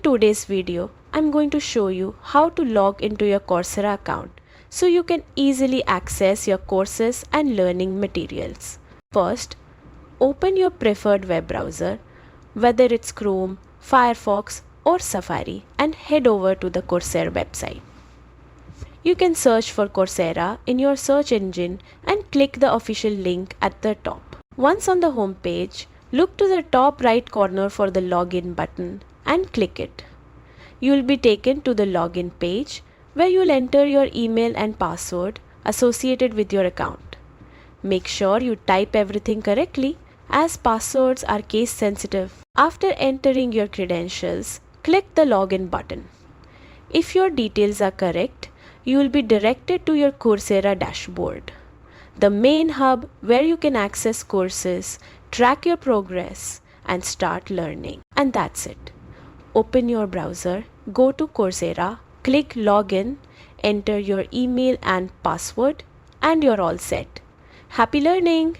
today's video, I'm going to show you how to log into your Coursera account so you can easily access your courses and learning materials. First, open your preferred web browser, whether it's Chrome, Firefox or Safari, and head over to the Coursera website. You can search for Coursera in your search engine and click the official link at the top. Once on the home page, look to the top right corner for the login button and click it. You will be taken to the login page where you will enter your email and password associated with your account. Make sure you type everything correctly as passwords are case sensitive. After entering your credentials, click the login button. If your details are correct, you will be directed to your Coursera dashboard, the main hub where you can access courses, track your progress, and start learning. And that's it. Open your browser, go to Coursera, click login, enter your email and password, and you're all set. Happy learning!